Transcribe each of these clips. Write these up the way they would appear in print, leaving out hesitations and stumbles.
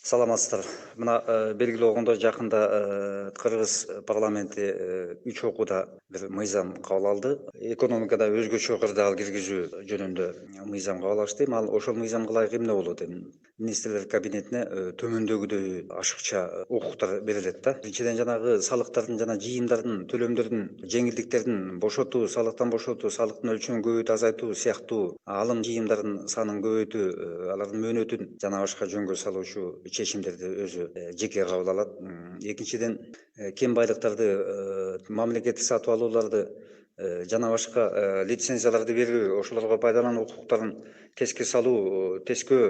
Саламатсыздар. Мына белгилүү болгондой жакында Кыргыз парламенти 3 окууда бир мыйзам кабыл алды. Экономикада өзгөчө кырдаал киргизүү жөнүндө мыйзам кабыл алышты. Ал ошол мыйзамга ылайык эмне болот? Министрлер кабинетине төмөндөгүдөй ашыкча укуктар берилет да. Биринчиден жанагы салыктардын жана жыйымдардын, төлөмдөрдүн, жеңилдиктердин бошотуу, салыктан бошотуу, салыктын өлчөмүн көбөйтүп азайтуу сыяктуу алым жыйымдардын санын көбөйтүү, алардын мөөнөтүн жана башка жөнгө салуучу чечимдерди өзү жеке кабыл алат. Экинчиден, кем байлыктарды, мамлекеттик сатып алууларды жана башка лицензияларды берүү, ошолорго пайдалануу укуктарын теске салуу, тескөө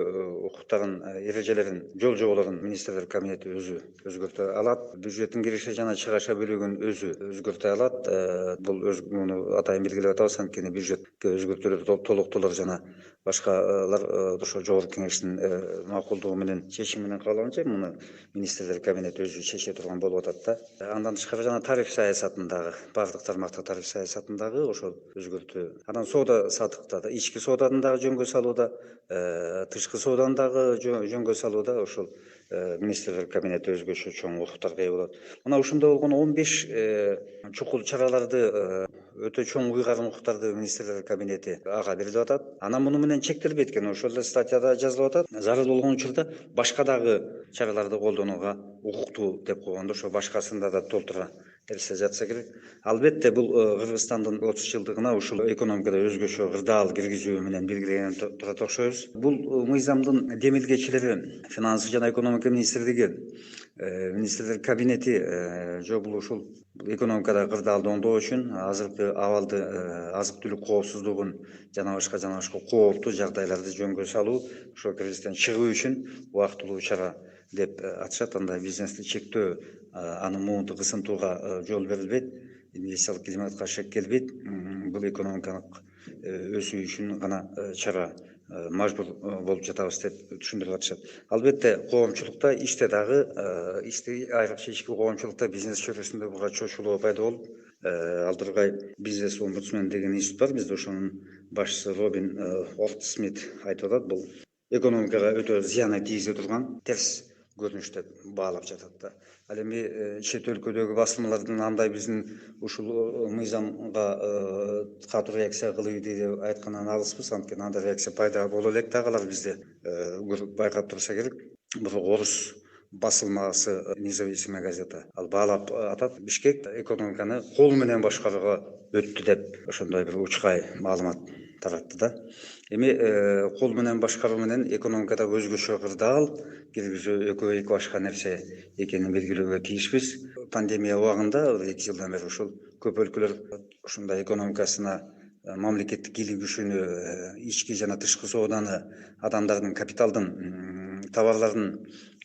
укуктарын, эрежелерин, жол жоболорун министрлер кабинети өзү өзгөртө алат. Бюджеттин киреше жана чыгаша бөлүгүн өзү өзгөртө алат. Бул муну атайын белгилеп атабыз, анткени бюджетке өзгөртүүлөр, толуктоолор жана башкалар ошо жогорку кеңештин макулдугу менен, чечими менен кабыл алынча, муну министрлер кабинети өзү чече турган болуп атат да. Андан тышкары жана тариф саясатындагы, баардык тармакта тариф саясатындагы ошол өзгөртүү. Анан соода саттыкта да, ички сооданы дагы жөнгө салууда, тышкы сооданы дагы жөнгө салууда ошол министрлер кабинети өзгөчө чоң укуктарга ээ болот. Мына ушундай болгон 15 чукул чараларды, өтө чоң уйгарым укуктарды министрлер кабинети ага берилип атат. Анан муну менен чектелбейт экен. Ошол эле статьяда жазылып атат. Зарыл болгон учурда башка дагы чараларды колдонууга укуктуу деп койгон да, ошо башкасында да толтура берсе жатса керек. Албетте бул Кыргызстандын 30 жылдыгына ушул экономикада өзгөчө кырдаал киргизүү менен белгиленген турат окшойбуз. Бул мыйзамдын демилгечилери финансы жана экономика министрлиги, министрлер кабинети же бул ушул экономикада кырдаалды оңдоо үчүн азыркы абалды, азык түлүк коопсуздугун жана башка кооптуу жагдайларды жөнгө салуу, ошол кризистен чыгуу үчүн убактылуу чара деп атышат. Андай бизнести чектөө, анын муунду кысынтууга жол берилбейт, инвестициялык климатка шек келбейт. Бул экономикалык өсүү үчүн гана чара, мажбур болуп жатабыз деп түшүндүрүп атышат. Албетте коомчулукта иште дагы, айрыкча ички коомчулукта бизнес чөйрөсүндө буга чочулоо пайда болуп, Алдыргай бизнес омбудсмен деген институт бар бизде, ошонун башчысы Робин Олдсмит айтып атат, бул экономикага өтө зыяны тийгизе турган терс көрүнүш деп баалап жатат да. Ал эми чет өлкөдөгү басылмалардын андай биздин ушул мыйзамга катуу реакция кылыйды деп айткандан алыспыз, анткени андай реакция пайда боло элек дагы, алар бизде байкап турса керек. Бул орус басылмасы «Независимая газета». Ал баалап атат, Бишкек экономиканы кол менен башкарууга өттү деп ошондой бир учкай маалымат таратты да. Эми кол менен башкаруу менен экономикада өзгөчө кырдаал киргизүү экөө эки башка нерсе экенин белгилөөгө тийишпиз. Пандемия убагында 2 жылдан бери ушул көп өлкөлөр ушундай экономикасына мамлекеттик кийлик күчүнө, ички жана тышкы сооданы, адамдардын, капиталдын, товарлардын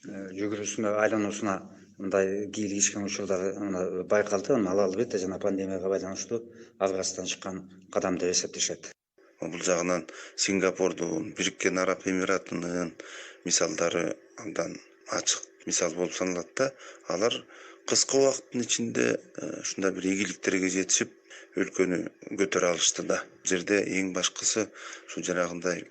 жүгүрүүсүнө, айлануусуна мындай кийлигишкен учурлар байкалды. Ал албетте жана пандемияга байланыштуу аргасынан чыккан кадам деп эсептешет. Бул жагынан Сингапурдун, Бириккен Араб Эмиратынын мисалдары абдан ачык мисал болуп саналат да. Алар кыска убакыттын ичинде ушундай бир ийгиликтерге жетишип, өлкөнү көтөрө алышты да. Бул жерде эң башкысы ушу жанагындай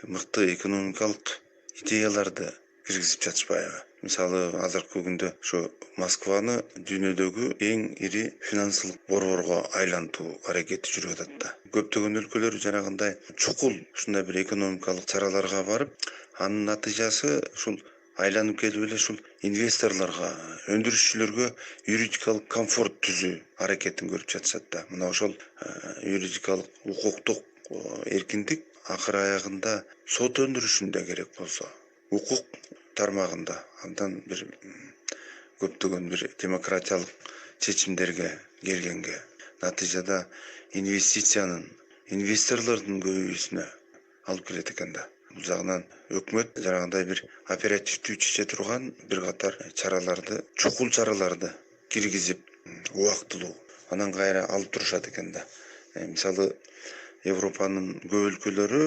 мыкты экономикалык идеяларды киргизип жатышпайбы? Мисалы, азыркы күндө ушу Москваны дүйнөдөгү эң ири финансылык борборго айлантуу аракети жүрүп атат да. Көптөгөн өлкөлөр жанагындай чукул ушундай бир экономикалык чараларга барып, анын натыйжасы ушул айланып келип эле ушул инвесторлорго, өндүрүшчүлөргө юридикалык комфорт түзүү аракетин көрүп жатышат да. Мына ошол юридикалык укуктук эркиндик акыр аягында сот өндүрүшүндө керек болсо, укук тармагында абдан бир көптөгөн бир демократиялык чечимдерге келгенге, натыйжада инвестициянын, инвесторлордун көбөйүүсүнө алып келет экен да. Бул жагынан өкмөт жанагындай бир оперативдүү чече турган бир катар чараларды, чукул чараларды киргизип, убактылуу анан кайра алып турушат экен да. Мисалы, Европанын көп өлкөлөрү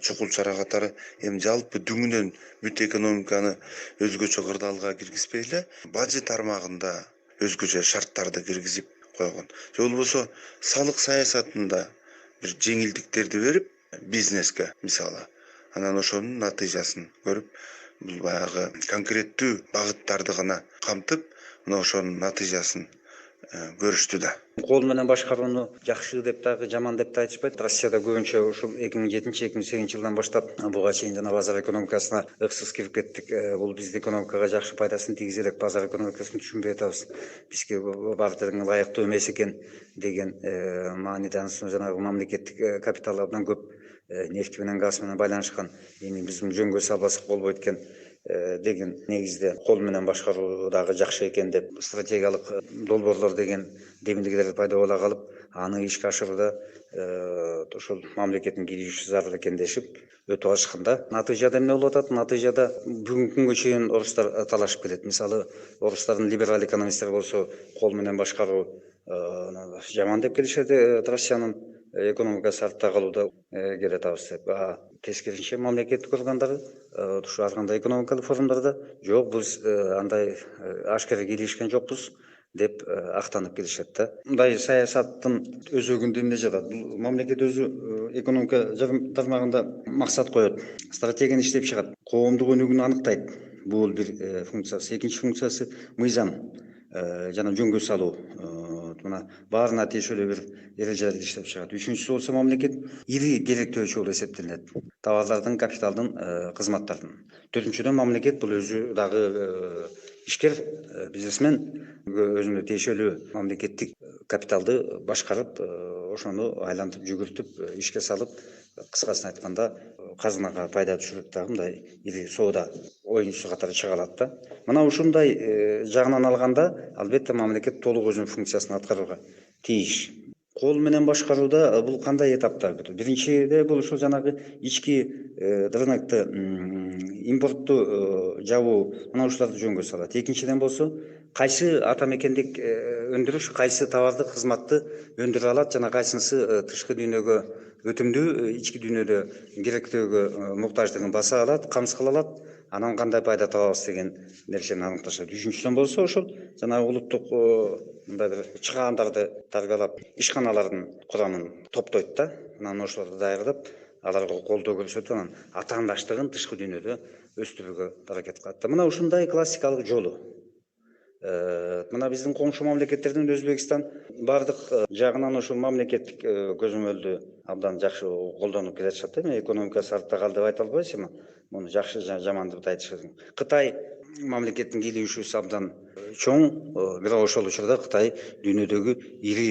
чукул чара катары эми жалпы дүңүнөн бүт экономиканы өзгөчө кырдаалга киргизбей эле, бажы тармагында өзгөчө шарттарды киргизип койгон. Же болбосо салык саясатында бир жеңилдиктерди берип бизнеске, мисалы, анан ошонун натыйжасын көрүп, бул баягы конкреттүү багыттарды гана камтып, мына ошонун натыйжасын көрүштү да. Кол менен башкарууну жакшы деп дагы жаман деп да айтышпайт. Россияда көбүнчө ушул 2007-2008 жылдан баштап буга чейин жана базар экономикасына ыксыз кирип кеттик. Бул биздин экономикага жакшы пайдасын тийгизе элек, базар экономикасын түшүнбөй атабыз. Бизге бар тең ылайыктуу эмес экен деген мааниде жанагы мамлекеттик капитал абдан көп нефть менен газ менен байланышкан. Эми биз жөнгө салбасак болбойт экен деген негизде кол менен башкаруу дагы жакшы экен деп стратегиялык долбоорлор деген демилгелер пайда бола калып, аны ишке ашырууда ошол мамлекеттин кийлигиши зарыл экен дешип өтүп алышканда, натыйжада эмне болуп атат? Натыйжада бүгүнкү күнгө чейин орустар талашып келет. Мисалы, орустардын либерал экономисттери болсо кол менен башкаруу жаман деп келишет, Россиянын экономикасы артта калууда келе атабыз деп. Тескерисинче мамлекеттик органдары ушу ар кандай экономикалык форумдарда жок, биз андай ашкера кийлигишкен жокпуз деп актанып келишет да. Мындай саясаттын өзөгүндө эмне жатат? Бул мамлекет өзү экономика тармагында максат коет, стратегияны иштеп чыгат, коомдук өнүгүүнү аныктайт. Бул бир функциясы. Экинчи функциясы мыйзам жана жөнгө салуу. Мына баарына тиешелүү бир эрежелерди иштеп чыгат. Үчүнчүсү болсо мамлекет ири керектөөчү болуп эсептелинет. Товарлардын, капиталдын, кызматтардын. Төртүнчүдөн мамлекет бул өзү дагы ишкер, бизнесмен, өзүнө тиешелүү мамлекеттик капиталды башкарып, ошону айлантып, жүгүртүп, ишке салып, кыскасын айтканда, казынага пайда түшүрүп дагы мындай ири соода оюнчусу катары чыга алат да. Мына ушундай жагынан алганда, албетте мамлекет толук өзүнүн функциясын аткарууга тийиш. Кол менен башкарууда бул кандай этаптар? Биринчиде бул ушул жанагы ички рынокты, импортту жабуу, мына ушуларды жөнгө салат. Экинчиден болсо, кайсы ата мекендик өндүрүш, кайсы товарды, кызматты өндүрө алат жана кайсынысы тышкы дүйнөгө өтүмдүү, ички дүйнөдө керектөөгө муктаждыгын баса алат, камсыз кыла алат, анан кандай пайда табабыз деген нерсени аныкташат. Үчүнчүсүн болсо ошол жанагы улуттук мындай бир чыгаандарды тарбиялап, ишканалардын курамын топтойт да, анан ошолорду даярдап, аларга колдоо көрсөтүп, анан атаандаштыгын тышкы дүйнөдө өстүрүүгө аракет кылат да. Мына ушундай классикалык жолу. Мына биздин коңшу мамлекеттердин Өзбекстан бардык жагынан ошол мамлекеттик көзөмөлдү абдан жакшы колдонуп келатышат да. Экономикасы артта калды деп айта албайбыз, эми муну жакшы жаман деп айтышат. Кытай мамлекеттин кийлигишүүсү абдан чоң, бирок ошол учурда Кытай дүйнөдөгү ири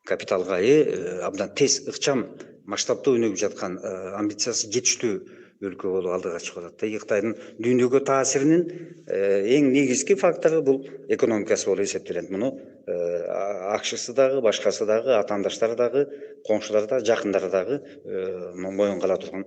капиталга ээ, абдан тез, ыкчам, масштабтуу өнүгүп жаткан, амбициясы жетиштүү өлкө болуп алдыга чыгып атат да. Кытайдын дүйнөгө таасиринин эң негизги фактору бул экономикасы болуп эсептелет. Муну акшсы дагы, башкасы дагы, атаандаштары дагы, коңшулары дагы, жакындары дагы моюнга ала турган